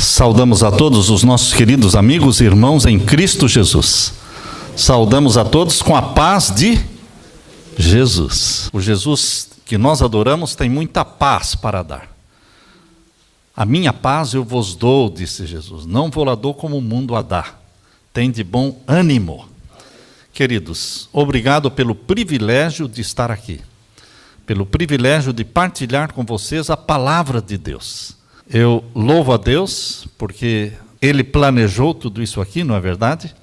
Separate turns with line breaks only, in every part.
Saudamos a todos os nossos queridos amigos e irmãos em Cristo Jesus. Saudamos a todos com a paz de Jesus. O Jesus que nós adoramos tem muita paz para dar. A minha paz eu vos dou, disse Jesus. Não vou lá dou como o mundo a dá. Tem de bom ânimo. Queridos, obrigado pelo privilégio de estar aqui. Pelo privilégio de partilhar com vocês a palavra de Deus. Eu louvo a Deus porque Ele planejou tudo isso aqui, não é verdade?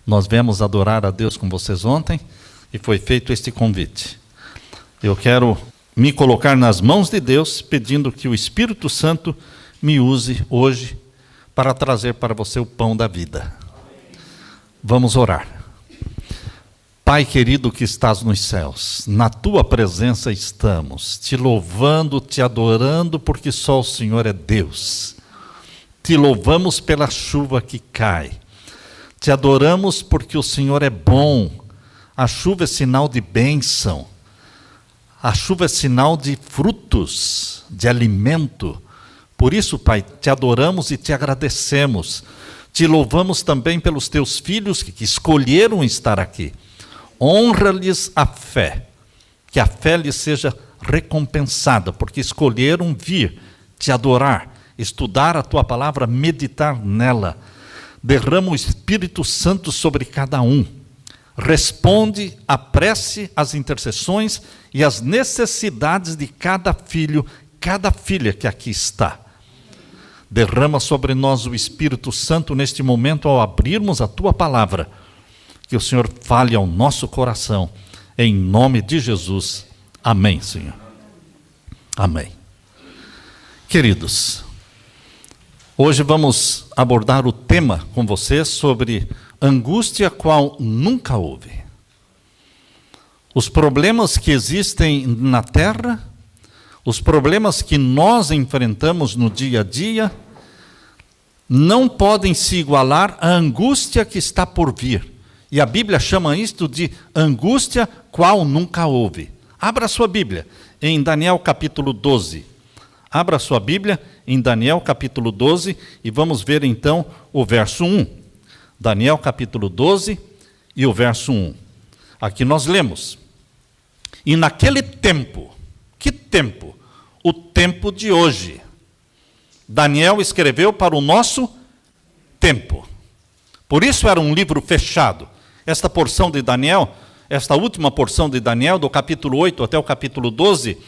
Nós viemos adorar a Deus com vocês ontem e foi feito este convite. Eu quero me colocar nas mãos de Deus, pedindo que o Espírito Santo me use hoje para trazer para você o pão da vida. Vamos orar. Pai querido que estás nos céus, na Tua presença estamos, te louvando, te adorando, porque só o Senhor é Deus. Te louvamos pela chuva que cai. Te adoramos porque o Senhor é bom. A chuva é sinal de bênção. A chuva é sinal de frutos, de alimento. Por isso, Pai, te adoramos e te agradecemos. Te louvamos também pelos teus filhos que escolheram estar aqui. Honra-lhes a fé, que a fé lhes seja recompensada, porque escolheram vir te adorar, estudar a tua palavra, meditar nela. Derrama o Espírito Santo sobre cada um. Responde à prece, às intercessões e às necessidades de cada filho, cada filha que aqui está. Derrama sobre nós o Espírito Santo neste momento ao abrirmos a tua palavra. Que o Senhor fale ao nosso coração, em nome de Jesus. Amém, Senhor. Amém. Queridos, hoje vamos abordar o tema com vocês sobre angústia qual nunca houve. Os problemas que existem na terra, os problemas que nós enfrentamos no dia a dia, não podem se igualar à angústia que está por vir. E a Bíblia chama isto de angústia qual nunca houve. Abra sua Bíblia em Daniel capítulo 12. Abra sua Bíblia em Daniel capítulo 12 e vamos ver então o verso 1. Daniel capítulo 12 e o verso 1. Aqui nós lemos. E naquele tempo, que tempo? O tempo de hoje. Daniel escreveu para o nosso tempo. Por isso era um livro fechado. Esta porção de Daniel, esta última porção de Daniel, do capítulo 8 até o capítulo 12,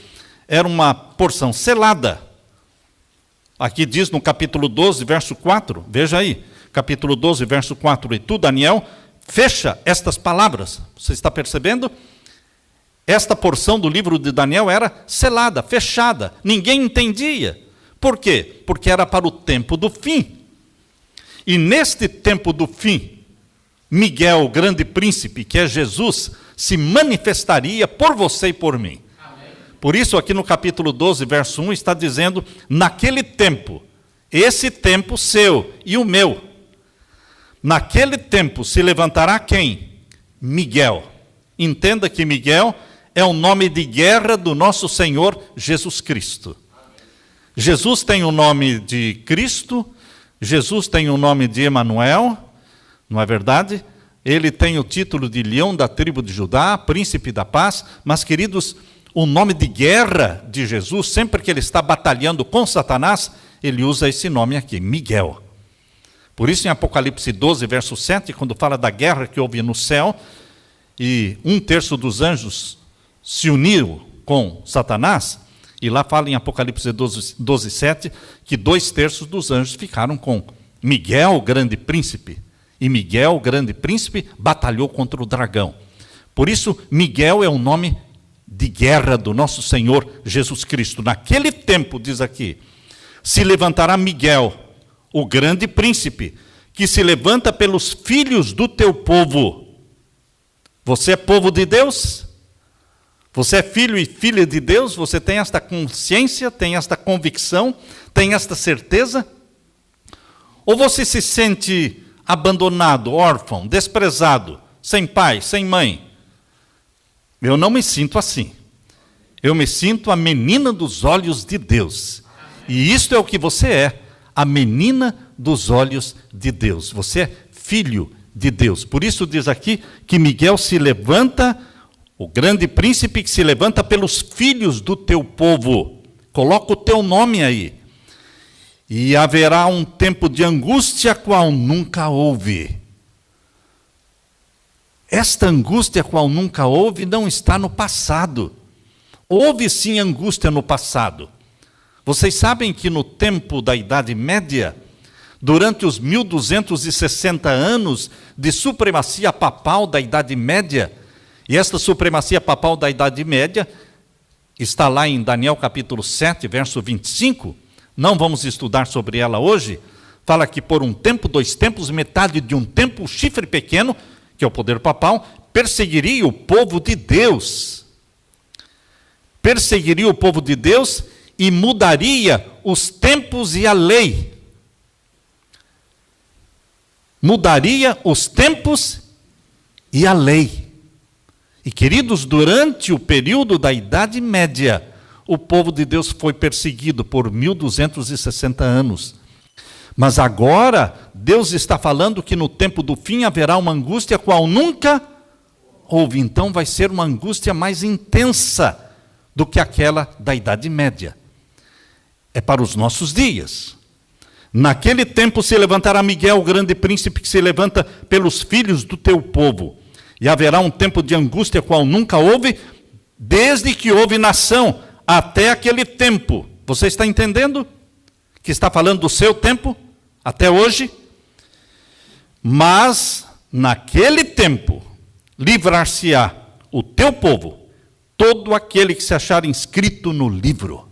era uma porção selada. Aqui diz no capítulo 12, verso 4, veja aí, capítulo 12, verso 4, e tu, Daniel, fecha estas palavras. Você está percebendo? Esta porção do livro de Daniel era selada, fechada, ninguém entendia. Por quê? Porque era para o tempo do fim. E neste tempo do fim, Miguel, o grande príncipe, que é Jesus, se manifestaria por você e por mim. Amém. Por isso aqui no capítulo 12, verso 1, está dizendo, naquele tempo, esse tempo seu e o meu, naquele tempo se levantará quem? Miguel. Entenda que Miguel é o nome de guerra do nosso Senhor Jesus Cristo. Jesus tem o nome de Cristo, Jesus tem o nome de Emanuel, não é verdade? Ele tem o título de Leão da tribo de Judá, Príncipe da Paz, mas, queridos, o nome de guerra de Jesus, sempre que ele está batalhando com Satanás, ele usa esse nome aqui, Miguel. Por isso, em Apocalipse 12, verso 7, quando fala da guerra que houve no céu, e 1/3 dos anjos se uniram com Satanás, e lá fala em Apocalipse 12, 7, que 2/3 dos anjos ficaram com Miguel, o grande príncipe. E Miguel, o grande príncipe, batalhou contra o dragão. Por isso, Miguel é o nome de guerra do nosso Senhor Jesus Cristo. Naquele tempo, diz aqui, se levantará Miguel, o grande príncipe, que se levanta pelos filhos do teu povo. Você é povo de Deus? Você é filho e filha de Deus? Você tem esta consciência, tem esta convicção, tem esta certeza? Ou você se sente abandonado, órfão, desprezado, sem pai, sem mãe? Eu não me sinto assim. Eu me sinto a menina dos olhos de Deus. E isto é o que você é, a menina dos olhos de Deus. Você é filho de Deus. Por isso diz aqui que Miguel se levanta, o grande príncipe que se levanta pelos filhos do teu povo. Coloca o teu nome aí. E haverá um tempo de angústia qual nunca houve. Esta angústia qual nunca houve não está no passado. Houve sim angústia no passado. Vocês sabem que no tempo da Idade Média, durante os 1260 anos de supremacia papal da Idade Média, e esta supremacia papal da Idade Média está lá em Daniel capítulo 7, verso 25, não vamos estudar sobre ela hoje, fala que por um tempo, 2 tempos, metade de um tempo, o chifre pequeno, que é o poder papal, perseguiria o povo de Deus. Perseguiria o povo de Deus e mudaria os tempos e a lei. Mudaria os tempos e a lei. E, queridos, durante o período da Idade Média, o povo de Deus foi perseguido por 1260 anos. Mas agora, Deus está falando que no tempo do fim haverá uma angústia qual nunca houve. Então vai ser uma angústia mais intensa do que aquela da Idade Média. É para os nossos dias. Naquele tempo se levantará Miguel, o grande príncipe que se levanta pelos filhos do teu povo. E haverá um tempo de angústia qual nunca houve, desde que houve nação até aquele tempo. Você está entendendo? Que está falando do seu tempo, até hoje. Mas, naquele tempo, livrar-se-á o teu povo, todo aquele que se achar inscrito no livro.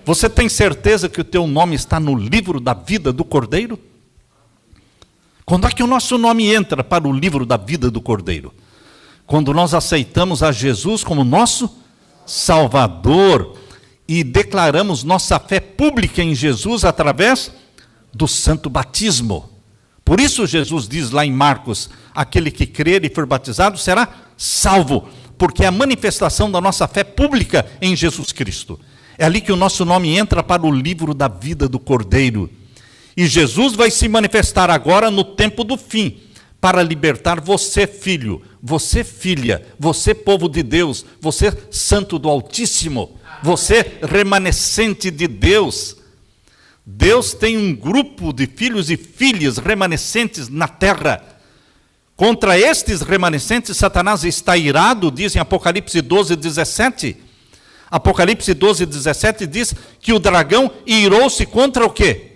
Você tem certeza que o teu nome está no livro da vida do Cordeiro? Quando é que o nosso nome entra para o livro da vida do Cordeiro? Quando nós aceitamos a Jesus como nosso Salvador e declaramos nossa fé pública em Jesus através do santo batismo. Por isso Jesus diz lá em Marcos, aquele que crer e for batizado será salvo, porque é a manifestação da nossa fé pública em Jesus Cristo. É ali que o nosso nome entra para o livro da vida do Cordeiro. E Jesus vai se manifestar agora no tempo do fim, para libertar você, filho, você, filha, você, povo de Deus, você, santo do Altíssimo, você, remanescente de Deus. Deus tem um grupo de filhos e filhas remanescentes na terra. Contra estes remanescentes, Satanás está irado, diz em Apocalipse 12, 17. Apocalipse 12, 17 diz que o dragão irou-se contra o quê?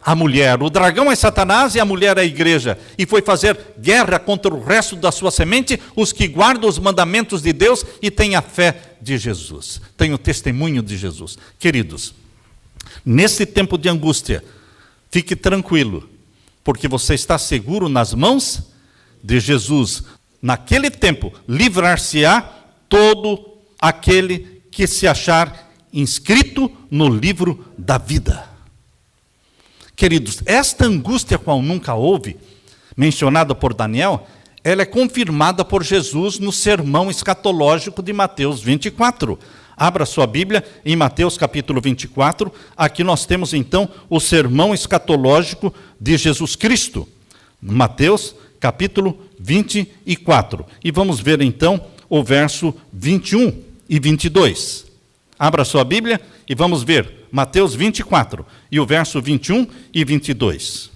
A mulher. O dragão é Satanás e a mulher é a igreja. E foi fazer guerra contra o resto da sua semente, os que guardam os mandamentos de Deus e têm a fé de Jesus. Têm o testemunho de Jesus. Queridos, nesse tempo de angústia, fique tranquilo, porque você está seguro nas mãos de Jesus. Naquele tempo, livrar-se-á todo aquele que se achar inscrito no livro da vida. Queridos, esta angústia qual nunca houve, mencionada por Daniel, ela é confirmada por Jesus no sermão escatológico de Mateus 24. Abra sua Bíblia em Mateus capítulo 24. Aqui nós temos então o sermão escatológico de Jesus Cristo. Mateus capítulo 24. E vamos ver então o verso 21 e 22. Abra sua Bíblia e vamos ver Mateus 24 e o verso 21 e 22.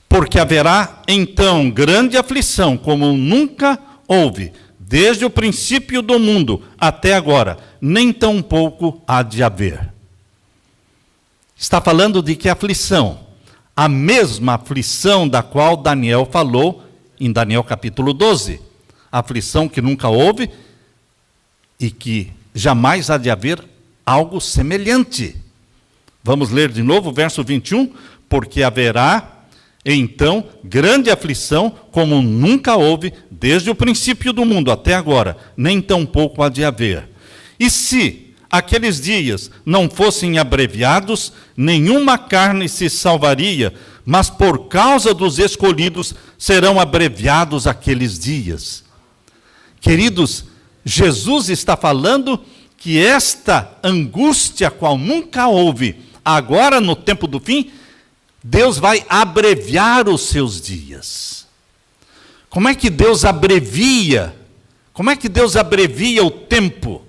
Porque haverá então grande aflição, como nunca houve, desde o princípio do mundo até agora, nem tão pouco há de haver. Está falando de que aflição? A mesma aflição da qual Daniel falou em Daniel capítulo 12. A aflição que nunca houve e que jamais há de haver algo semelhante. Vamos ler de novo o verso 21. Porque haverá então grande aflição, como nunca houve, desde o princípio do mundo até agora, nem tão pouco há de haver. E se aqueles dias não fossem abreviados, nenhuma carne se salvaria, mas por causa dos escolhidos serão abreviados aqueles dias. Queridos, Jesus está falando que esta angústia qual nunca houve agora no tempo do fim, Deus vai abreviar os seus dias. Como é que Deus abrevia? Como é que Deus abrevia o tempo?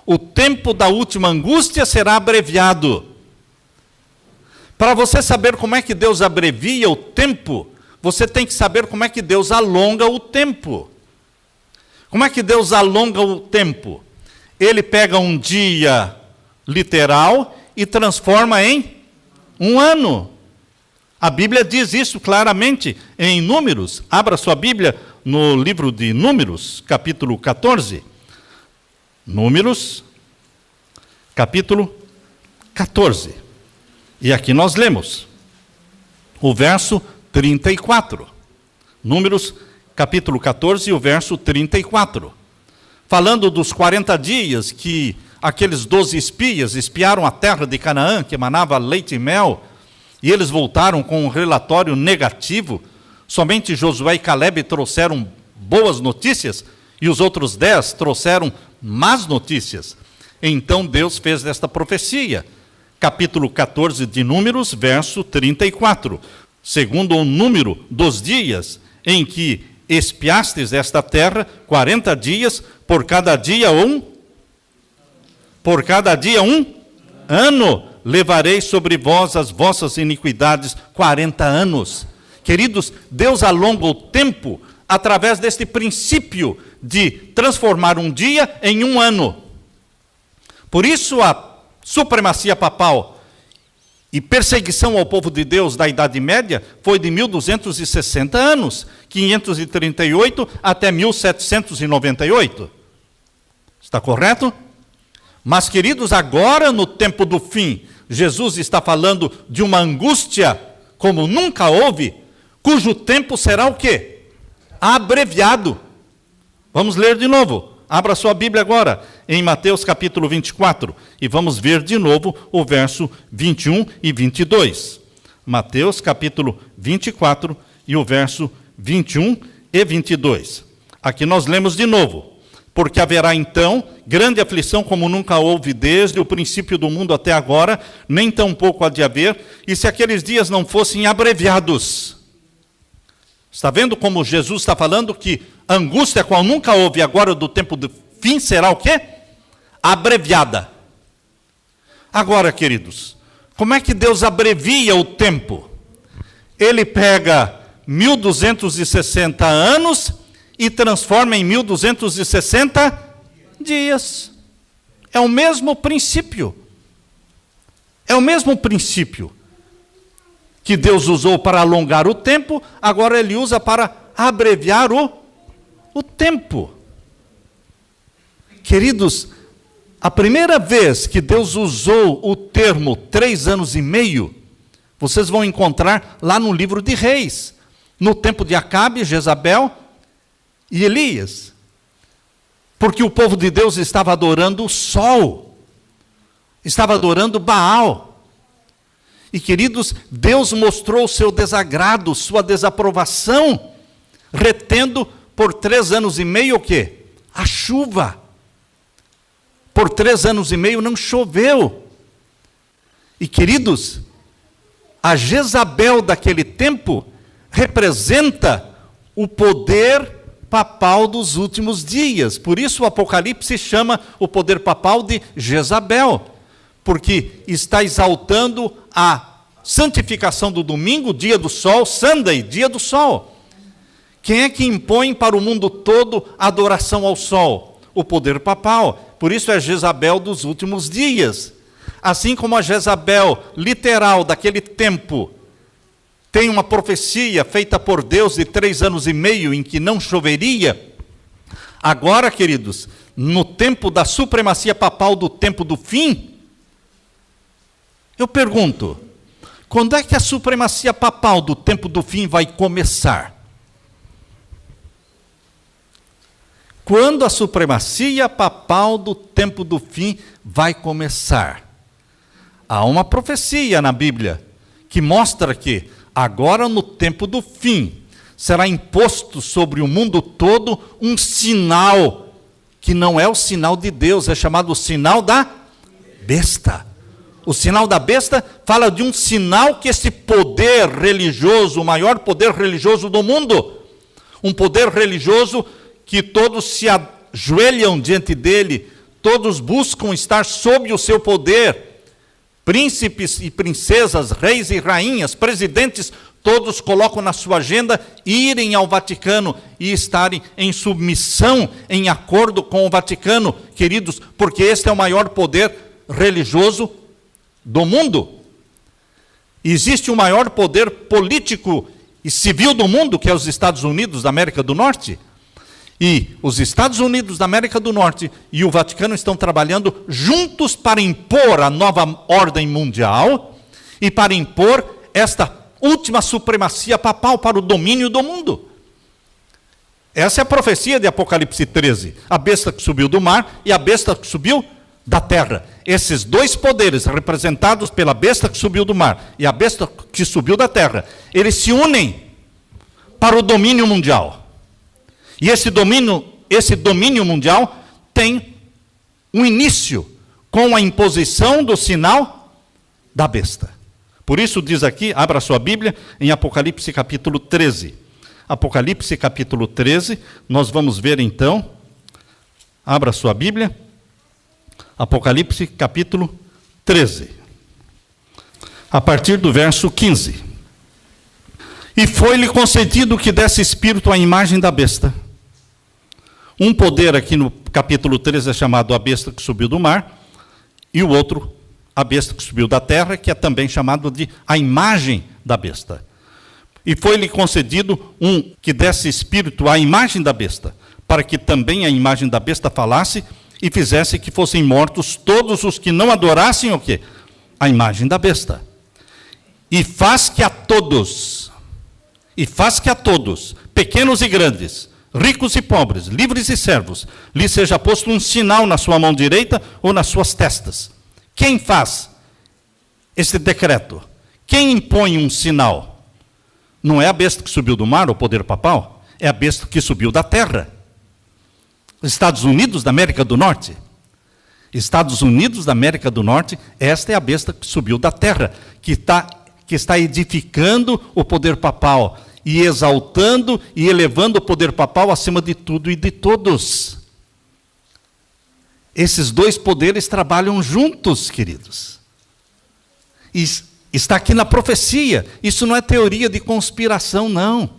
O tempo da última angústia será abreviado. Para você saber como é que Deus abrevia o tempo, você tem que saber como é que Deus alonga o tempo. Como é que Deus alonga o tempo? Ele pega um dia literal e transforma em um ano. A Bíblia diz isso claramente em Números. Abra sua Bíblia no livro de Números, capítulo 14. Números, capítulo 14. E aqui nós lemos o verso 34. Números, capítulo 14, o verso 34. Falando dos 40 dias que aqueles 12 espias espiaram a terra de Canaã, que emanava leite e mel, e eles voltaram com um relatório negativo. Somente Josué e Calebe trouxeram boas notícias, e os outros 10 trouxeram más notícias. Então Deus fez esta profecia. Capítulo 14 de Números, verso 34. Segundo o número dos dias em que espiastes esta terra, 40 dias, por cada dia um ano levarei sobre vós as vossas iniquidades 40 anos. Queridos, Deus alonga o tempo através deste princípio de transformar um dia em um ano. Por isso a supremacia papal e perseguição ao povo de Deus da Idade Média foi de 1260 anos, 538 até 1798. Está correto? Mas, queridos, agora no tempo do fim, Jesus está falando de uma angústia como nunca houve, cujo tempo será o quê? Abreviado. Vamos ler de novo. Abra sua Bíblia agora, em Mateus capítulo 24, e vamos ver de novo o verso 21 e 22. Mateus capítulo 24 e o verso 21 e 22. Aqui nós lemos de novo. Porque haverá então grande aflição como nunca houve desde o princípio do mundo até agora, nem tampouco há de haver, e se aqueles dias não fossem abreviados. Está vendo como Jesus está falando que a angústia qual nunca houve agora do tempo do fim será o quê? Abreviada. Agora, queridos, como é que Deus abrevia o tempo? Ele pega 1260 anos e transforma em 1260 dias. É o mesmo princípio. É o mesmo princípio que Deus usou para alongar o tempo, agora Ele usa para abreviar o tempo. Queridos, a primeira vez que Deus usou o termo 3 anos e meio, vocês vão encontrar lá no livro de Reis, no tempo de Acabe, Jezabel e Elias. Porque o povo de Deus estava adorando o sol, estava adorando Baal. E, queridos, Deus mostrou o seu desagrado, sua desaprovação, retendo por 3 anos e meio o quê? A chuva. Por 3 anos e meio não choveu. E, queridos, a Jezabel daquele tempo representa o poder papal dos últimos dias. Por isso o Apocalipse chama o poder papal de Jezabel, porque está exaltando a santificação do domingo, dia do sol, Sunday, dia do sol. Quem é que impõe para o mundo todo a adoração ao sol? O poder papal. Por isso é Jezabel dos últimos dias. Assim como a Jezabel literal daquele tempo tem uma profecia feita por Deus de 3 anos e meio em que não choveria, agora, queridos, no tempo da supremacia papal do tempo do fim, eu pergunto, quando é que a supremacia papal do tempo do fim vai começar? Quando a supremacia papal do tempo do fim vai começar? Há uma profecia na Bíblia que mostra que agora no tempo do fim será imposto sobre o mundo todo um sinal que não é o sinal de Deus, é chamado o sinal da besta. O sinal da besta fala de um sinal que esse poder religioso, o maior poder religioso do mundo, um poder religioso que todos se ajoelham diante dele, todos buscam estar sob o seu poder, príncipes e princesas, reis e rainhas, presidentes, todos colocam na sua agenda irem ao Vaticano e estarem em submissão, em acordo com o Vaticano, queridos, porque este é o maior poder religioso do mundo. Existe o maior poder político e civil do mundo, que é os Estados Unidos da América do Norte. E os Estados Unidos da América do Norte e o Vaticano estão trabalhando juntos para impor a nova ordem mundial e para impor esta última supremacia papal para o domínio do mundo. Essa é a profecia de Apocalipse 13. A besta que subiu do mar e a besta que subiu da terra. Esses dois poderes, representados pela besta que subiu do mar e a besta que subiu da terra, eles se unem para o domínio mundial. E esse domínio mundial tem um início com a imposição do sinal da besta. Por isso diz aqui, abra sua Bíblia, em Apocalipse capítulo 13. Apocalipse capítulo 13, nós vamos ver então, abra sua Bíblia, Apocalipse capítulo 13, a partir do verso 15. E foi-lhe concedido que desse espírito à imagem da besta. Um poder aqui no capítulo 13 é chamado a besta que subiu do mar, e o outro, a besta que subiu da terra, que é também chamado de a imagem da besta. E foi-lhe concedido um que desse espírito à imagem da besta, para que também a imagem da besta falasse e fizesse que fossem mortos todos os que não adorassem o quê? A imagem da besta. E faz que a todos, pequenos e grandes, ricos e pobres, livres e servos, lhe seja posto um sinal na sua mão direita ou nas suas testas. Quem faz esse decreto? Quem impõe um sinal? Não é a besta que subiu do mar, o poder papal, é a besta que subiu da terra. Estados Unidos da América do Norte. Estados Unidos da América do Norte, esta é a besta que subiu da terra, que está edificando o poder papal e exaltando e elevando o poder papal acima de tudo e de todos. Esses dois poderes trabalham juntos, queridos. E está aqui na profecia. Isso não é teoria de conspiração, não.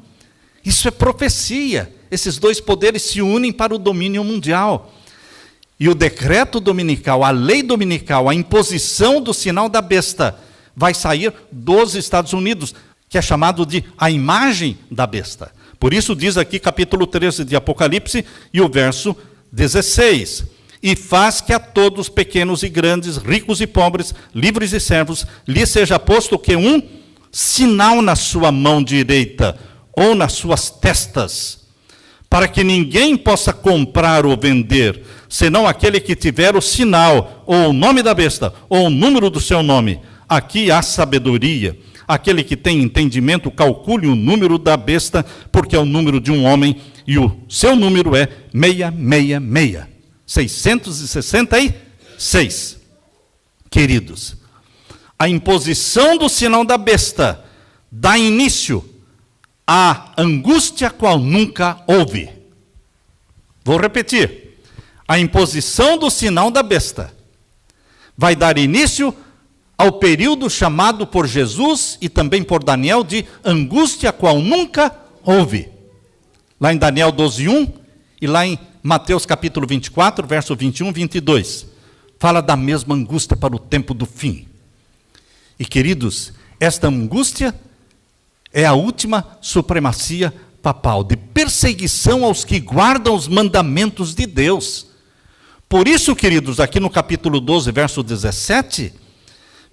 Isso é profecia. Esses dois poderes se unem para o domínio mundial. E o decreto dominical, a lei dominical, a imposição do sinal da besta, vai sair dos Estados Unidos, que é chamado de a imagem da besta. Por isso diz aqui capítulo 13 de Apocalipse e o verso 16. E faz que a todos, pequenos e grandes, ricos e pobres, livres e servos, lhe seja posto que um sinal na sua mão direita ou nas suas testas, para que ninguém possa comprar ou vender, senão aquele que tiver o sinal, ou o nome da besta, ou o número do seu nome. Aqui há sabedoria. Aquele que tem entendimento, calcule o número da besta, porque é o número de um homem, e o seu número é 666. 666. Queridos, a imposição do sinal da besta dá início à angústia qual nunca houve. Vou repetir. A imposição do sinal da besta vai dar início ao período chamado por Jesus e também por Daniel de angústia qual nunca houve. Lá em Daniel 12:1 e lá em Mateus capítulo 24, verso 21 e 22. Fala da mesma angústia para o tempo do fim. E queridos, esta angústia é a última supremacia papal, de perseguição aos que guardam os mandamentos de Deus. Por isso, queridos, aqui no capítulo 12, verso 17,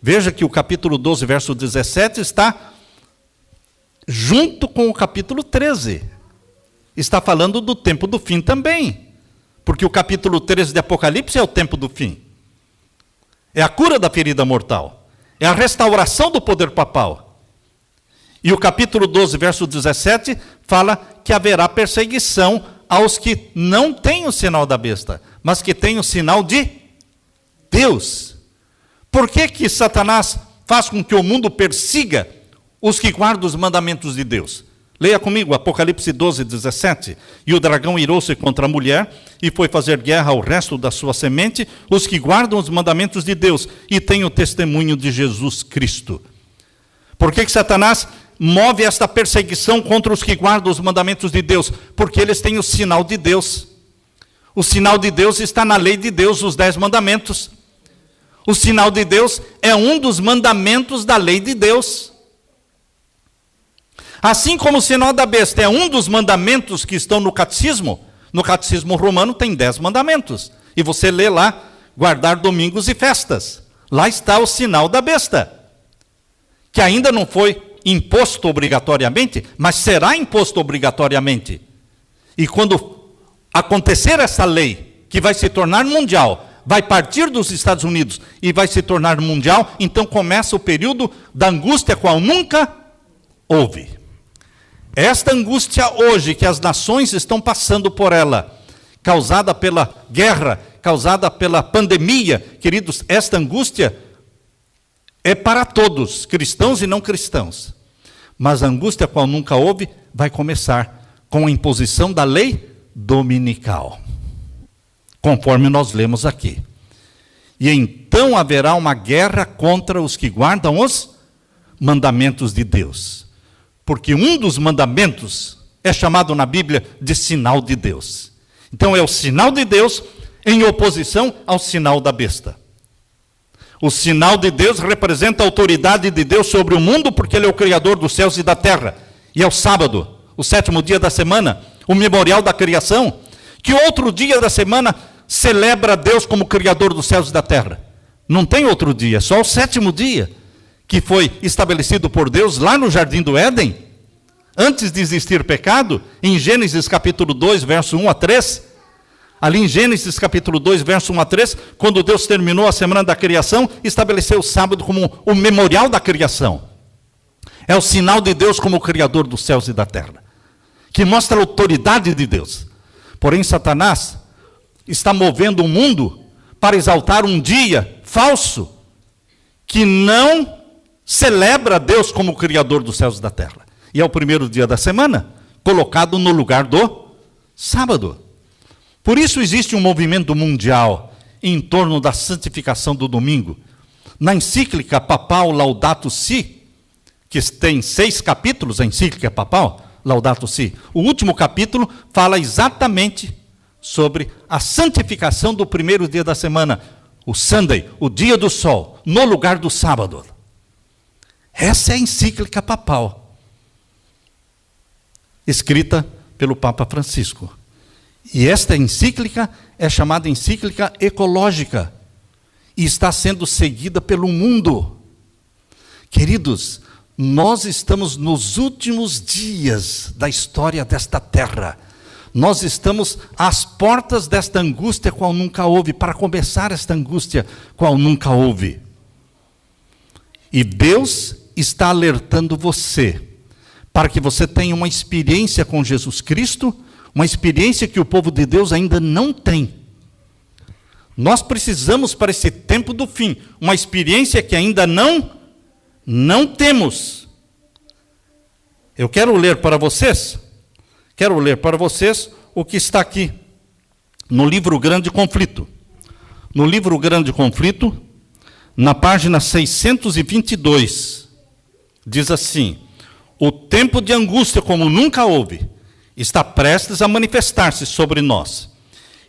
veja que o capítulo 12, verso 17 está junto com o capítulo 13. Está falando do tempo do fim também. Porque o capítulo 13 de Apocalipse é o tempo do fim. É a cura da ferida mortal. É a restauração do poder papal. E o capítulo 12, verso 17, fala que haverá perseguição aos que não têm o sinal da besta, mas que têm o sinal de Deus. Por que Satanás faz com que o mundo persiga os que guardam os mandamentos de Deus? Leia comigo, Apocalipse 12, 17. E o dragão irou-se contra a mulher e foi fazer guerra ao resto da sua semente, os que guardam os mandamentos de Deus e têm o testemunho de Jesus Cristo. Por que Satanás move esta perseguição contra os que guardam os mandamentos de Deus? Porque eles têm o sinal de Deus. O sinal de Deus está na lei de Deus, os 10 mandamentos. O sinal de Deus é um dos mandamentos da lei de Deus. Assim como o sinal da besta é um dos mandamentos que estão no catecismo romano tem 10 mandamentos. E você lê lá, guardar domingos e festas. Lá está o sinal da besta, que ainda não foi imposto obrigatoriamente, mas será imposto obrigatoriamente. E quando acontecer essa lei, que vai se tornar mundial, vai partir dos Estados Unidos e vai se tornar mundial, então começa o período da angústia qual nunca houve. Esta angústia hoje, que as nações estão passando por ela, causada pela guerra, causada pela pandemia, queridos, esta angústia é para todos, cristãos e não cristãos. Mas a angústia qual nunca houve vai começar com a imposição da lei dominical, conforme nós lemos aqui. E então haverá uma guerra contra os que guardam os mandamentos de Deus. Porque um dos mandamentos é chamado na Bíblia de sinal de Deus. Então é o sinal de Deus em oposição ao sinal da besta. O sinal de Deus representa a autoridade de Deus sobre o mundo, porque Ele é o Criador dos céus e da terra. E é o sábado, o 7º dia da semana, o memorial da criação. Que outro dia da semana celebra Deus como Criador dos céus e da terra? Não tem outro dia, só o 7º dia, que foi estabelecido por Deus lá no Jardim do Éden, antes de existir pecado, em Gênesis capítulo 2, verso 1 a 3, ali em Gênesis capítulo 2, verso 1 a 3, quando Deus terminou a semana da criação, estabeleceu o sábado como o memorial da criação. É o sinal de Deus como o Criador dos céus e da terra, que mostra a autoridade de Deus. Porém, Satanás está movendo o mundo para exaltar um dia falso, que não celebra Deus como o Criador dos céus e da terra. E é o primeiro dia da semana, colocado no lugar do sábado. Por isso existe um movimento mundial em torno da santificação do domingo. Na encíclica papal Laudato Si, que tem 6 capítulos, a encíclica papal Laudato Si, o último capítulo fala exatamente sobre a santificação do primeiro dia da semana, o Sunday, o dia do sol, no lugar do sábado. Essa é a encíclica papal, escrita pelo Papa Francisco. E esta encíclica é chamada encíclica ecológica e está sendo seguida pelo mundo. Queridos, nós estamos nos últimos dias da história desta terra. Nós estamos às portas desta angústia qual nunca houve, para começar esta angústia qual nunca houve. E Deus está alertando você, para que você tenha uma experiência com Jesus Cristo, uma experiência que o povo de Deus ainda não tem. Nós precisamos, para esse tempo do fim, uma experiência que ainda não temos. Eu quero ler para vocês o que está aqui no livro Grande Conflito. No livro Grande Conflito, na página 622, diz assim: o tempo de angústia como nunca houve está prestes a manifestar-se sobre nós,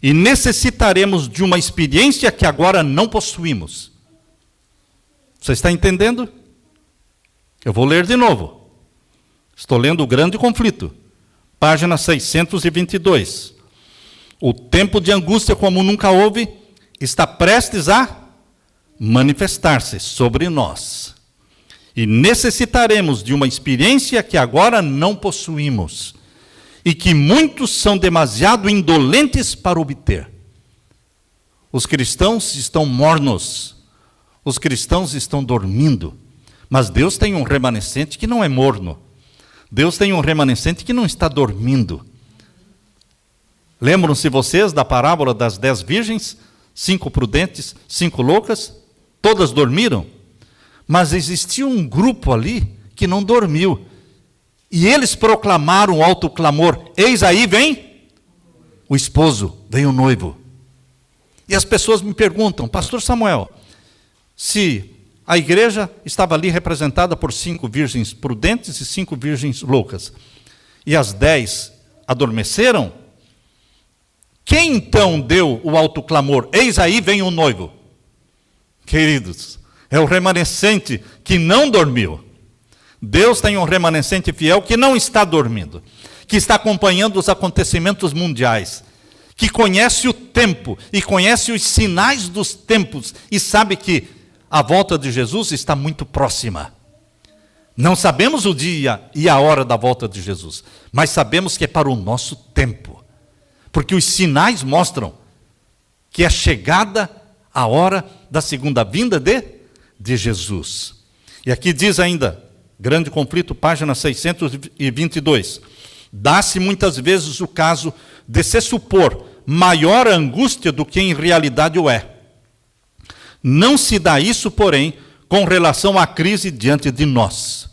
e necessitaremos de uma experiência que agora não possuímos. Você está entendendo? Eu vou ler de novo. Estou lendo o Grande Conflito, página 622. O tempo de angústia como nunca houve está prestes a manifestar-se sobre nós, e necessitaremos de uma experiência que agora não possuímos, e que muitos são demasiado indolentes para obter. Os cristãos estão mornos, os cristãos estão dormindo, mas Deus tem um remanescente que não é morno. Deus tem um remanescente que não está dormindo. Lembram-se vocês da parábola das 10 virgens? 5 prudentes, 5 loucas? todas dormiram, mas existia um grupo ali que não dormiu. E eles proclamaram um alto clamor: eis aí vem o esposo, vem o noivo. E as pessoas me perguntam: pastor Samuel, se a igreja estava ali representada por 5 virgens prudentes e 5 virgens loucas, e as 10 adormeceram, quem então deu o alto clamor: eis aí vem o noivo? Queridos, é o remanescente que não dormiu. Deus tem um remanescente fiel que não está dormindo, que está acompanhando os acontecimentos mundiais, que conhece o tempo e conhece os sinais dos tempos e sabe que a volta de Jesus está muito próxima. Não sabemos o dia e a hora da volta de Jesus, mas sabemos que é para o nosso tempo, porque os sinais mostram que é chegada a hora da segunda vinda de Jesus. E aqui diz ainda, Grande Conflito, página 622, dá-se muitas vezes o caso de se supor maior angústia do que em realidade o é. Não se dá isso, porém, com relação à crise diante de nós.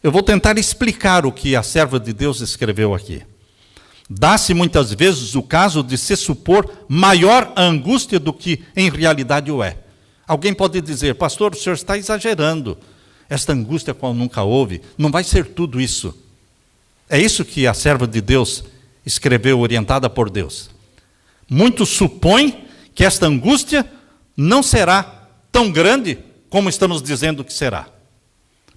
Eu vou tentar explicar o que a serva de Deus escreveu aqui. Dá-se muitas vezes o caso de se supor maior angústia do que em realidade o é. Alguém pode dizer: pastor, o senhor está exagerando. Esta angústia qual nunca houve, não vai ser tudo isso. É isso que a serva de Deus escreveu, orientada por Deus. Muitos supõem que esta angústia não será tão grande como estamos dizendo que será.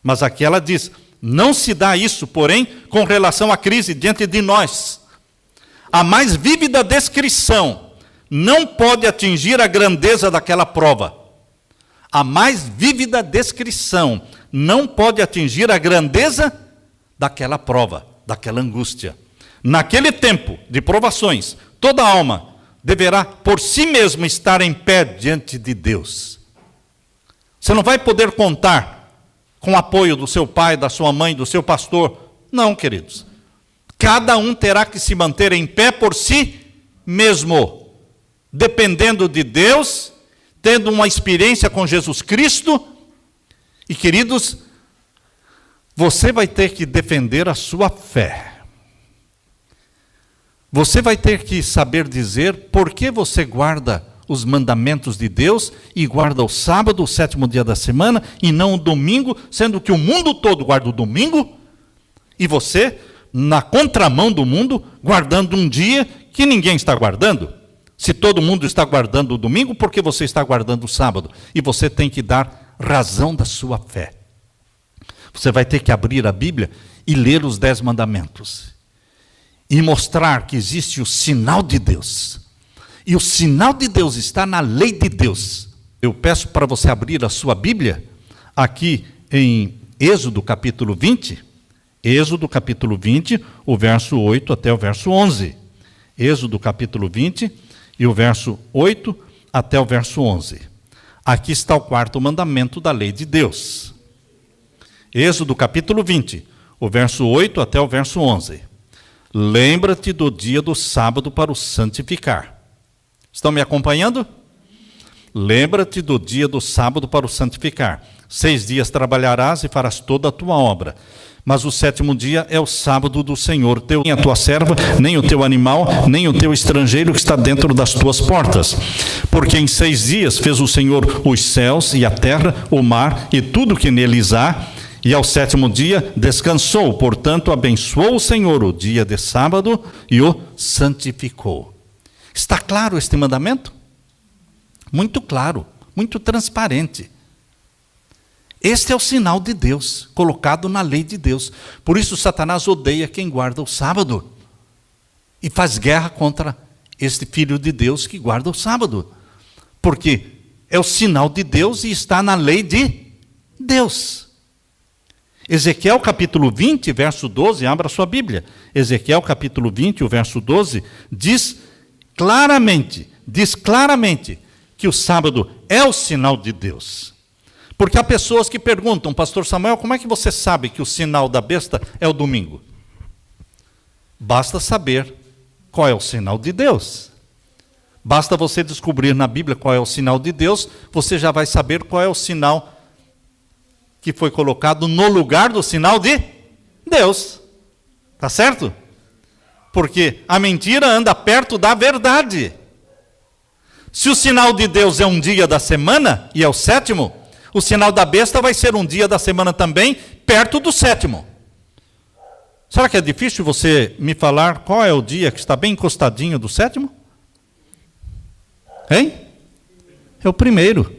Mas aqui ela diz: não se dá isso, porém, com relação à crise diante de nós. A mais vívida descrição não pode atingir a grandeza daquela prova. A mais vívida descrição não pode atingir a grandeza daquela prova, daquela angústia. Naquele tempo de provações, toda alma deverá por si mesma estar em pé diante de Deus. Você não vai poder contar com o apoio do seu pai, da sua mãe, do seu pastor. Não, queridos. Cada um terá que se manter em pé por si mesmo, dependendo de Deus, tendo uma experiência com Jesus Cristo. E, queridos, você vai ter que defender a sua fé. Você vai ter que saber dizer por que você guarda os mandamentos de Deus e guarda o sábado, o 7º dia da semana, e não o domingo, sendo que o mundo todo guarda o domingo, e você, na contramão do mundo, guardando um dia que ninguém está guardando. Se todo mundo está guardando o domingo, por que você está guardando o sábado? E você tem que dar razão da sua fé. Você vai ter que abrir a Bíblia e ler os 10 mandamentos. E mostrar que existe o sinal de Deus. E o sinal de Deus está na lei de Deus. Eu peço para você abrir a sua Bíblia, aqui em Êxodo capítulo 20. Êxodo capítulo 20, o verso 8 até o verso 11. Êxodo capítulo 20 e o verso 8 até o verso 11. Aqui está o 4º mandamento da lei de Deus. Êxodo capítulo 20, o verso 8 até o verso 11. Lembra-te do dia do sábado para o santificar. Estão me acompanhando? Lembra-te do dia do sábado para o santificar. 6 dias trabalharás e farás toda a tua obra. Mas o 7º dia é o sábado do Senhor teu, nem a tua serva, nem o teu animal, nem o teu estrangeiro que está dentro das tuas portas. Porque em 6 dias fez o Senhor os céus e a terra, o mar e tudo que neles há, e ao 7º dia descansou. Portanto, abençoou o Senhor o dia de sábado e o santificou. Está claro este mandamento? Muito claro, muito transparente. Este é o sinal de Deus, colocado na lei de Deus. Por isso Satanás odeia quem guarda o sábado. E faz guerra contra este filho de Deus que guarda o sábado. Porque é o sinal de Deus e está na lei de Deus. Ezequiel capítulo 20, verso 12, abra sua Bíblia. Ezequiel capítulo 20, o verso 12, diz claramente que o sábado é o sinal de Deus. Porque há pessoas que perguntam: pastor Samuel, como é que você sabe que o sinal da besta é o domingo? Basta saber qual é o sinal de Deus. Basta você descobrir na Bíblia qual é o sinal de Deus, você já vai saber qual é o sinal que foi colocado no lugar do sinal de Deus. Tá certo? Porque a mentira anda perto da verdade. Se o sinal de Deus é um dia da semana, e é o sétimo, o sinal da besta vai ser um dia da semana também, perto do sétimo. Será que é difícil você me falar qual é o dia que está bem encostadinho do sétimo? Hein? É o primeiro.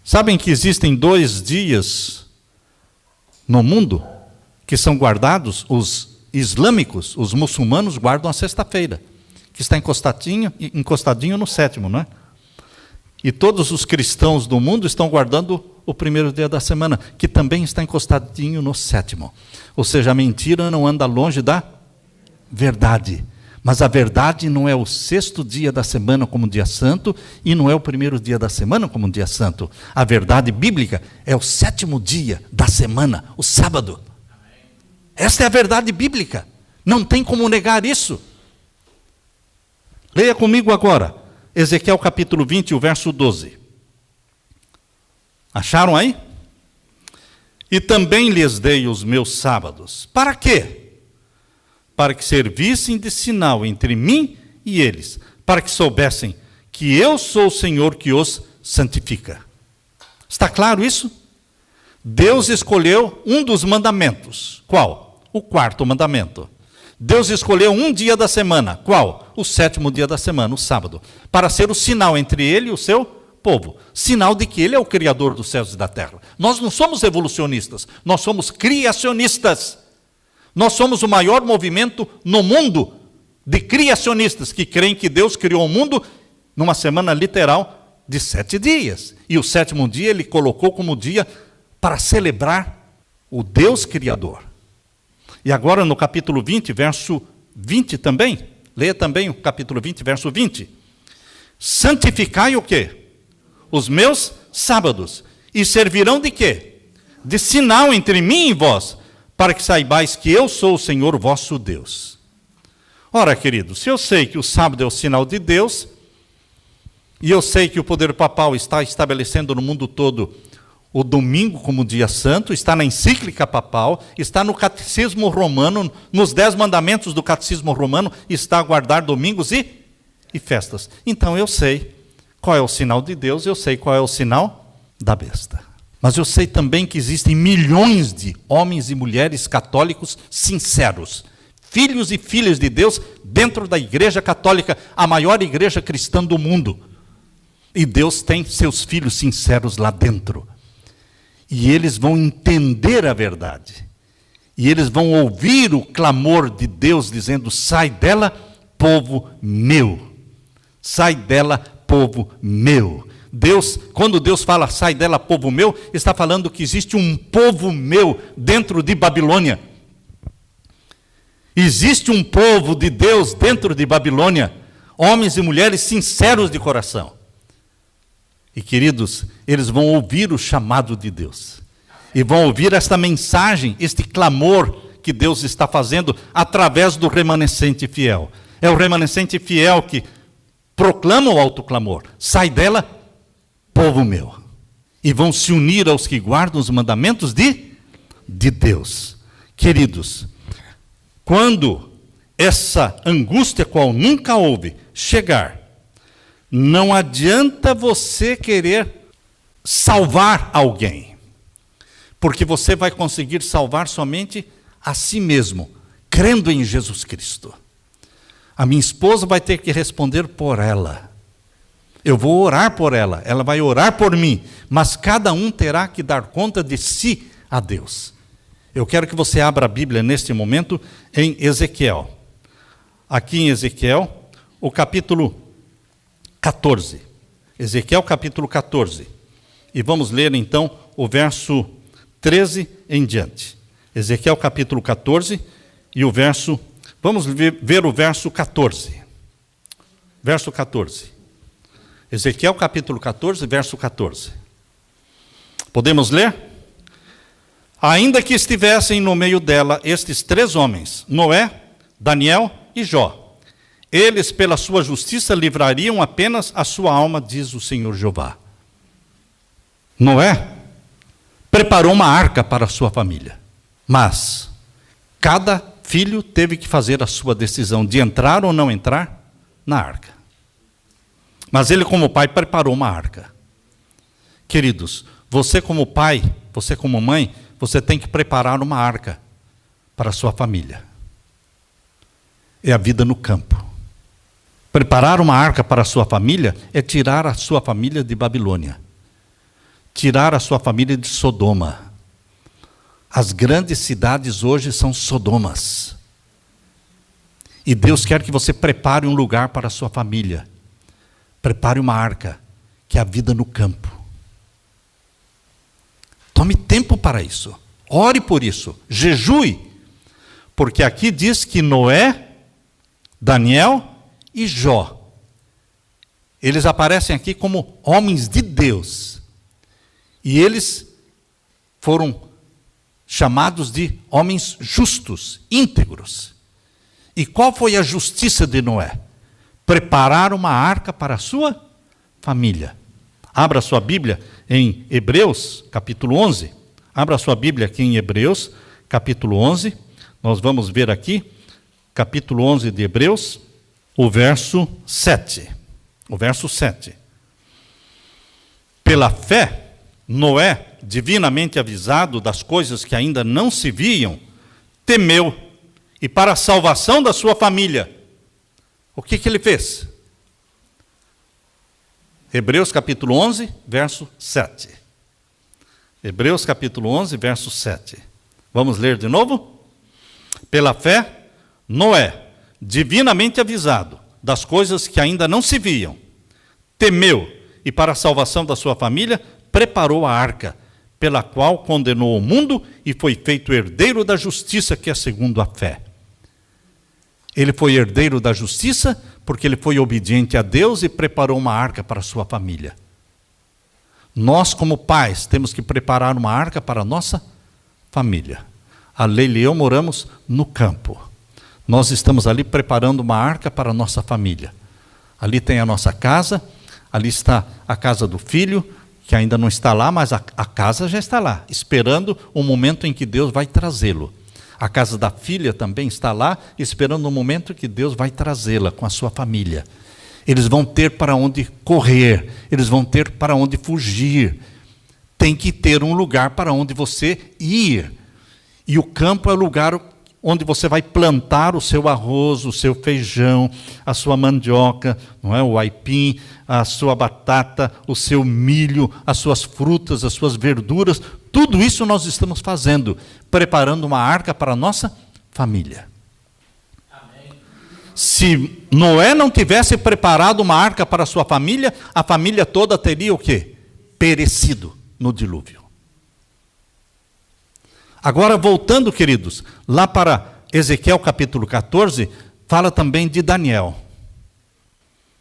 Sabem que existem 2 dias no mundo que são guardados? Os islâmicos, os muçulmanos guardam a sexta-feira, que está encostadinho no sétimo, não é? E todos os cristãos do mundo estão guardando o primeiro dia da semana, que também está encostadinho no sétimo. Ou seja, a mentira não anda longe da verdade. Mas a verdade não é o 6º dia da semana como dia santo, e não é o primeiro dia da semana como dia santo. A verdade bíblica é o 7º dia da semana, o sábado. Esta é a verdade bíblica. Não tem como negar isso. Leia comigo agora, Ezequiel capítulo 20, o verso 12. Acharam aí? E também lhes dei os meus sábados. Para quê? Para que servissem de sinal entre mim e eles, para que soubessem que eu sou o Senhor que os santifica. Está claro isso? Deus escolheu um dos mandamentos. Qual? O 4º mandamento. Deus escolheu um dia da semana. Qual? O 7º dia da semana, o sábado, para ser o sinal entre ele e o seu povo. Sinal de que ele é o Criador dos céus e da terra. Nós não somos evolucionistas, nós somos criacionistas. Nós somos o maior movimento no mundo de criacionistas, que creem que Deus criou o mundo numa semana literal de 7 dias. E o 7º dia ele colocou como dia para celebrar o Deus Criador. E agora no capítulo 20, verso 20 também, leia também o capítulo 20, verso 20. Santificai o quê? Os meus sábados. E servirão de quê? De sinal entre mim e vós, para que saibais que eu sou o Senhor vosso Deus. Ora, queridos, se eu sei que o sábado é o sinal de Deus, e eu sei que o poder papal está estabelecendo no mundo todo o domingo como dia santo, está na encíclica papal, está no catecismo romano, nos 10 mandamentos do catecismo romano, está a guardar domingos e festas. Então eu sei qual é o sinal de Deus, eu sei qual é o sinal da besta. Mas eu sei também que existem milhões de homens e mulheres católicos sinceros, filhos e filhas de Deus, dentro da Igreja Católica, a maior igreja cristã do mundo. E Deus tem seus filhos sinceros lá dentro. E eles vão entender a verdade. E eles vão ouvir o clamor de Deus dizendo: sai dela, povo meu. Sai dela, povo meu. Deus, quando Deus fala sai dela, povo meu, está falando que existe um povo meu dentro de Babilônia. Existe um povo de Deus dentro de Babilônia, homens e mulheres sinceros de coração. E queridos, eles vão ouvir o chamado de Deus. E vão ouvir esta mensagem, este clamor que Deus está fazendo através do remanescente fiel. É o remanescente fiel que proclama o alto clamor: sai dela, povo meu. E vão se unir aos que guardam os mandamentos de Deus. Queridos, quando essa angústia qual nunca houve chegar, não adianta você querer salvar alguém, porque você vai conseguir salvar somente a si mesmo, crendo em Jesus Cristo. A minha esposa vai ter que responder por ela. Eu vou orar por ela, ela vai orar por mim, mas cada um terá que dar conta de si a Deus. Eu quero que você abra a Bíblia neste momento em Ezequiel. Aqui em Ezequiel, o capítulo 14. Ezequiel capítulo 14. E vamos ler então o verso 13 em diante. Ezequiel capítulo 14 e o verso... Vamos ver o verso 14. Verso 14. Ezequiel capítulo 14, verso 14. Podemos ler? Ainda que estivessem no meio dela estes 3 homens, Noé, Daniel e Jó, eles pela sua justiça livrariam apenas a sua alma, diz o Senhor Jeová. Noé preparou uma arca para a sua família, mas cada filho teve que fazer a sua decisão de entrar ou não entrar na arca. Mas ele, como pai, preparou uma arca. Queridos, você como pai, você como mãe, você tem que preparar uma arca para a sua família. É a vida no campo. Preparar uma arca para a sua família é tirar a sua família de Babilônia. Tirar a sua família de Sodoma. As grandes cidades hoje são Sodomas. E Deus quer que você prepare um lugar para a sua família. Prepare uma arca, que é a vida no campo. Tome tempo para isso. Ore por isso. Jejue. Porque aqui diz que Noé, Daniel e Jó, eles aparecem aqui como homens de Deus. E eles foram chamados de homens justos, íntegros. E qual foi a justiça de Noé? Preparar uma arca para a sua família. Abra sua Bíblia em Hebreus, capítulo 11. Abra sua Bíblia aqui em Hebreus, capítulo 11. Nós vamos ver aqui, capítulo 11 de Hebreus, o verso 7. O verso 7. Pela fé, Noé, divinamente avisado das coisas que ainda não se viam, temeu, e para a salvação da sua família, o que ele fez? Hebreus capítulo 11, verso 7. Hebreus capítulo 11, verso 7. Vamos ler de novo? Pela fé, Noé, divinamente avisado das coisas que ainda não se viam, temeu, e para a salvação da sua família, preparou a arca, pela qual condenou o mundo e foi feito herdeiro da justiça, que é segundo a fé. Ele foi herdeiro da justiça porque ele foi obediente a Deus e preparou uma arca para a sua família. Nós, como pais, temos que preparar uma arca para a nossa família. A Leila e eu moramos no campo. Nós estamos ali preparando uma arca para a nossa família. Ali tem a nossa casa, ali está a casa do filho, que ainda não está lá, mas a casa já está lá, esperando o momento em que Deus vai trazê-lo. A casa da filha também está lá, esperando o momento que Deus vai trazê-la com a sua família. Eles vão ter para onde correr, eles vão ter para onde fugir. Tem que ter um lugar para onde você ir. E o campo é o lugar onde você vai plantar o seu arroz, o seu feijão, a sua mandioca, não é? O aipim, a sua batata, o seu milho, as suas frutas, as suas verduras. Tudo isso nós estamos fazendo, preparando uma arca para a nossa família. Amém. Se Noé não tivesse preparado uma arca para a sua família, a família toda teria o quê? Perecido no dilúvio. Agora, voltando, queridos, lá para Ezequiel capítulo 14, fala também de Daniel.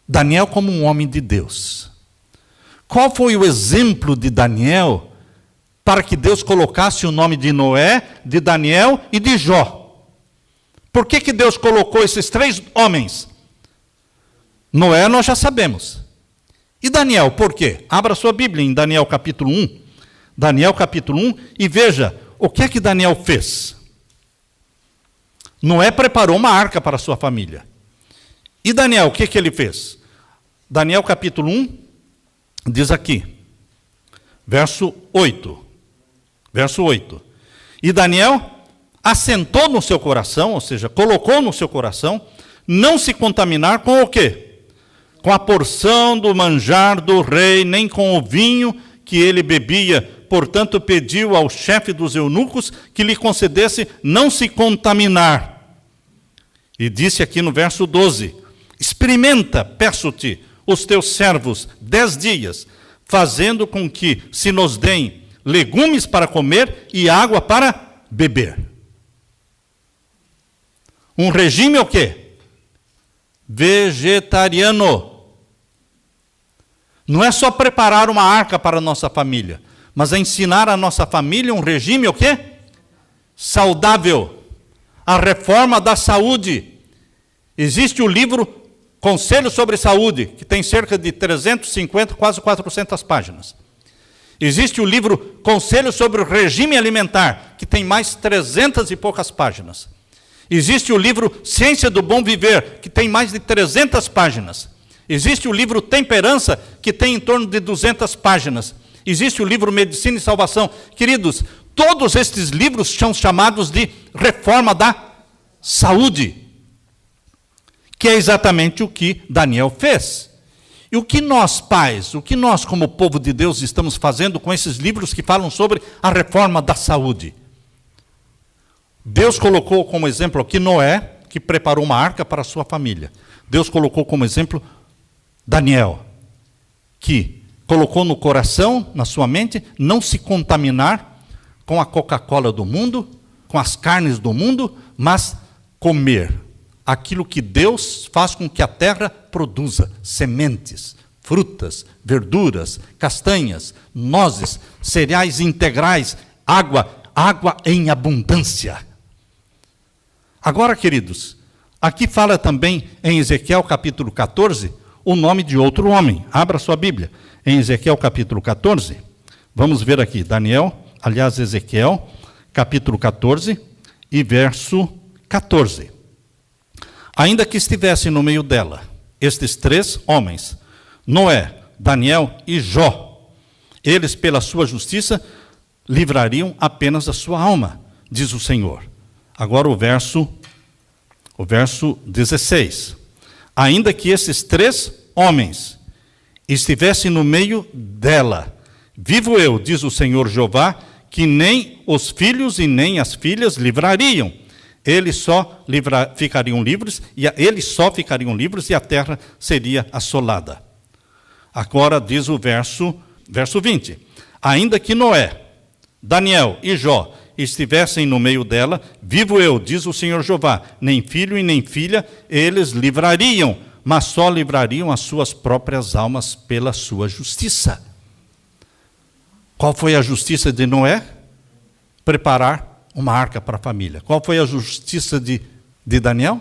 Daniel como um homem de Deus. Qual foi o exemplo de Daniel para que Deus colocasse o nome de Noé, de Daniel e de Jó? Por que Deus colocou esses três homens? Noé nós já sabemos. E Daniel, por quê? Abra sua Bíblia em Daniel capítulo 1. Daniel capítulo 1 e veja o que é que Daniel fez. Noé preparou uma arca para a sua família. E Daniel, o que é que ele fez? Daniel capítulo 1 diz aqui, verso 8. Verso 8. E Daniel assentou no seu coração, ou seja, colocou no seu coração, não se contaminar com o quê? Com a porção do manjar do rei, nem com o vinho que ele bebia. Portanto, pediu ao chefe dos eunucos que lhe concedesse não se contaminar. E disse aqui no verso 12, experimenta, peço-te, os teus servos 10 dias, fazendo com que se nos deem legumes para comer e água para beber. Um regime o quê? Vegetariano. Não é só preparar uma arca para a nossa família, mas é ensinar a nossa família um regime o quê? Saudável. A reforma da saúde. Existe o livro Conselho sobre Saúde, que tem cerca de 350, quase 400 páginas. Existe o livro Conselho sobre o Regime Alimentar, que tem mais 300 e poucas páginas. Existe o livro Ciência do Bom Viver, que tem mais de 300 páginas. Existe o livro Temperança, que tem em torno de 200 páginas. Existe o livro Medicina e Salvação. Queridos, todos estes livros são chamados de reforma da saúde, que é exatamente o que Daniel fez. E o que nós, pais, o que nós, como povo de Deus, estamos fazendo com esses livros que falam sobre a reforma da saúde? Deus colocou como exemplo aqui Noé, que preparou uma arca para a sua família. Deus colocou como exemplo Daniel, que colocou no coração, na sua mente, não se contaminar com a Coca-Cola do mundo, com as carnes do mundo, mas comer aquilo que Deus faz com que a terra produza: sementes, frutas, verduras, castanhas, nozes, cereais integrais, água em abundância. Agora, queridos, aqui fala também em Ezequiel capítulo 14, o nome de outro homem. Abra sua Bíblia. Em Ezequiel capítulo 14, vamos ver aqui, Ezequiel capítulo 14 e verso 14. Ainda que estivessem no meio dela estes três homens, Noé, Daniel e Jó, eles pela sua justiça livrariam apenas a sua alma, diz o Senhor. Agora o verso 16. Ainda que esses três homens estivessem no meio dela, vivo eu, diz o Senhor Jeová, que nem os filhos e nem as filhas livrariam. Eles só ficariam livres e a terra seria assolada. Agora diz o verso 20. Ainda que Noé, Daniel e Jó estivessem no meio dela, vivo eu, diz o Senhor Jeová, nem filho e nem filha eles livrariam, mas só livrariam as suas próprias almas pela sua justiça. Qual foi a justiça de Noé? Preparar uma arca para a família. Qual foi a justiça de Daniel?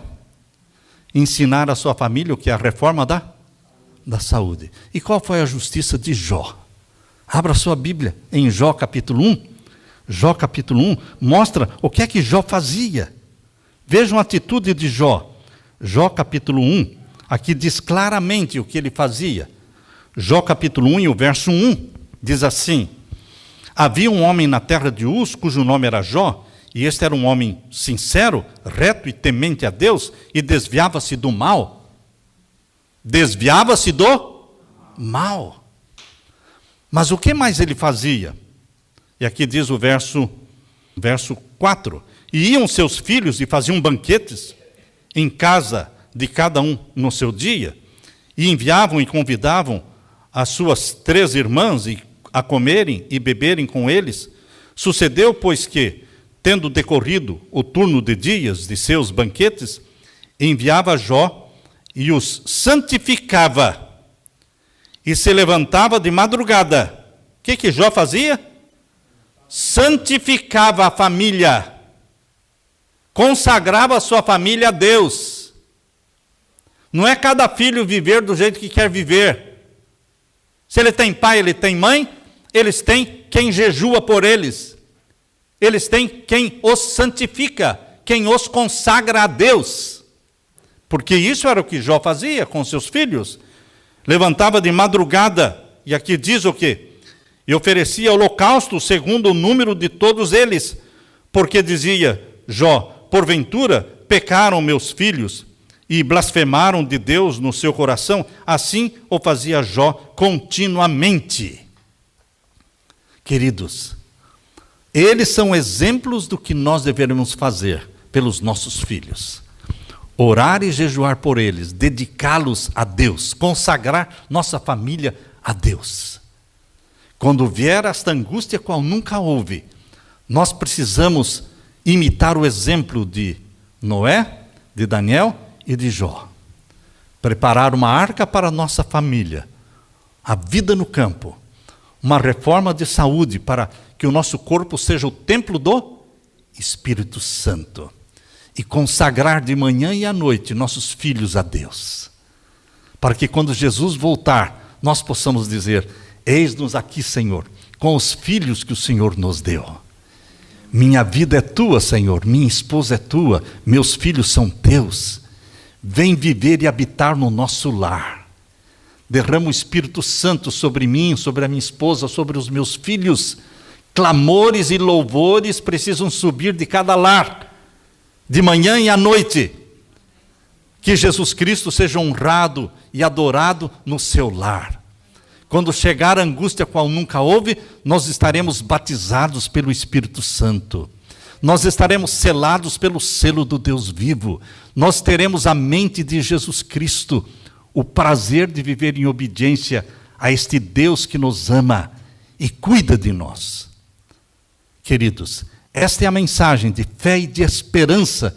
Ensinar a sua família o que é a reforma da saúde. E qual foi a justiça de Jó? Abra sua Bíblia em Jó capítulo 1. Jó capítulo 1 mostra o que é que Jó fazia. Vejam a atitude de Jó. Jó capítulo 1, aqui diz claramente o que ele fazia. Jó capítulo 1 e o verso 1 diz assim: havia um homem na terra de Uz, cujo nome era Jó, e este era um homem sincero, reto e temente a Deus, e desviava-se do mal. Desviava-se do mal. Mas o que mais ele fazia? E aqui diz o verso 4. E iam seus filhos e faziam banquetes em casa de cada um no seu dia, e enviavam e convidavam as suas 3 irmãs a comerem e beberem com eles. Sucedeu, pois, que, tendo decorrido o turno de dias de seus banquetes, enviava Jó e os santificava, e se levantava de madrugada. O que Jó fazia? Santificava a família, consagrava a sua família a Deus. Não é cada filho viver do jeito que quer viver. Se ele tem pai, ele tem mãe, eles têm quem jejua por eles. Eles têm quem os santifica, quem os consagra a Deus. Porque isso era o que Jó fazia com seus filhos. Levantava de madrugada, e aqui diz o quê? E oferecia holocausto segundo o número de todos eles, porque dizia Jó: porventura pecaram meus filhos e blasfemaram de Deus no seu coração. Assim o fazia Jó continuamente. Queridos, eles são exemplos do que nós deveremos fazer pelos nossos filhos. Orar e jejuar por eles, dedicá-los a Deus, consagrar nossa família a Deus. Quando vier esta angústia qual nunca houve, nós precisamos imitar o exemplo de Noé, de Daniel e de Jó. Preparar uma arca para a nossa família, a vida no campo, uma reforma de saúde para que o nosso corpo seja o templo do Espírito Santo. e consagrar de manhã e à noite nossos filhos a Deus, para que quando Jesus voltar, nós possamos dizer: eis-nos aqui, Senhor, com os filhos que o Senhor nos deu. Minha vida é tua, Senhor, minha esposa é tua, meus filhos são teus. Vem viver e habitar no nosso lar. Derrama o Espírito Santo sobre mim, sobre a minha esposa, sobre os meus filhos. Clamores e louvores precisam subir de cada lar, de manhã e à noite. Que Jesus Cristo seja honrado e adorado no seu lar. Quando chegar a angústia qual nunca houve, nós estaremos batizados pelo Espírito Santo. Nós estaremos selados pelo selo do Deus vivo. Nós teremos a mente de Jesus Cristo, o prazer de viver em obediência a este Deus que nos ama e cuida de nós. Queridos, esta é a mensagem de fé e de esperança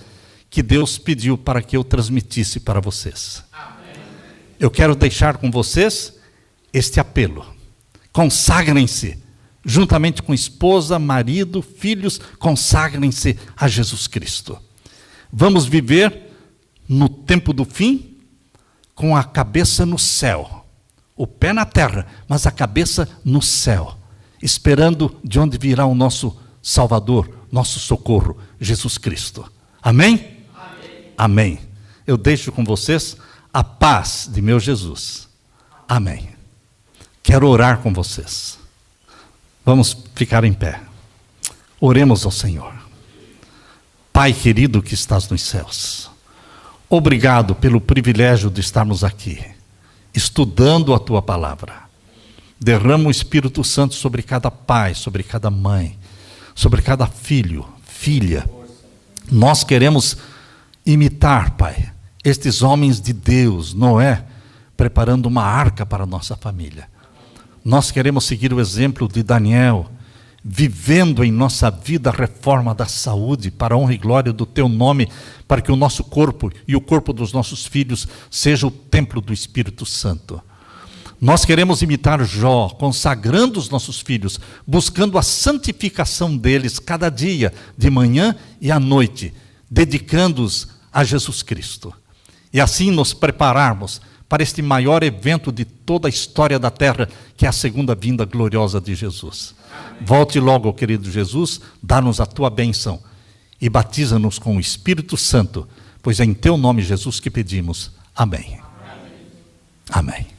que Deus pediu para que eu transmitisse para vocês. Amém. Eu quero deixar com vocês este apelo: consagrem-se, juntamente com esposa, marido, filhos, consagrem-se a Jesus Cristo. Vamos viver no tempo do fim com a cabeça no céu, o pé na terra, mas a cabeça no céu, esperando de onde virá o nosso Salvador, nosso socorro, Jesus Cristo. Amém? Amém. Amém. Eu deixo com vocês a paz de meu Jesus. Amém. Quero orar com vocês. Vamos ficar em pé. Oremos ao Senhor. Pai querido que estás nos céus, obrigado pelo privilégio de estarmos aqui, estudando a Tua palavra. Derrama o Espírito Santo sobre cada pai, sobre cada mãe, sobre cada filho, filha. Nós queremos imitar, Pai, estes homens de Deus, Noé, preparando uma arca para a nossa família. Nós queremos seguir o exemplo de Daniel, vivendo em nossa vida a reforma da saúde, para a honra e glória do Teu nome, para que o nosso corpo e o corpo dos nossos filhos seja o templo do Espírito Santo. Nós queremos imitar Jó, consagrando os nossos filhos, buscando a santificação deles cada dia, de manhã e à noite, dedicando-os a Jesus Cristo. E assim nos prepararmos para este maior evento de toda a história da terra, que é a segunda vinda gloriosa de Jesus. Amém. Volte logo, querido Jesus, dá-nos a Tua bênção e batiza-nos com o Espírito Santo, pois é em Teu nome, Jesus, que pedimos. Amém. Amém. Amém.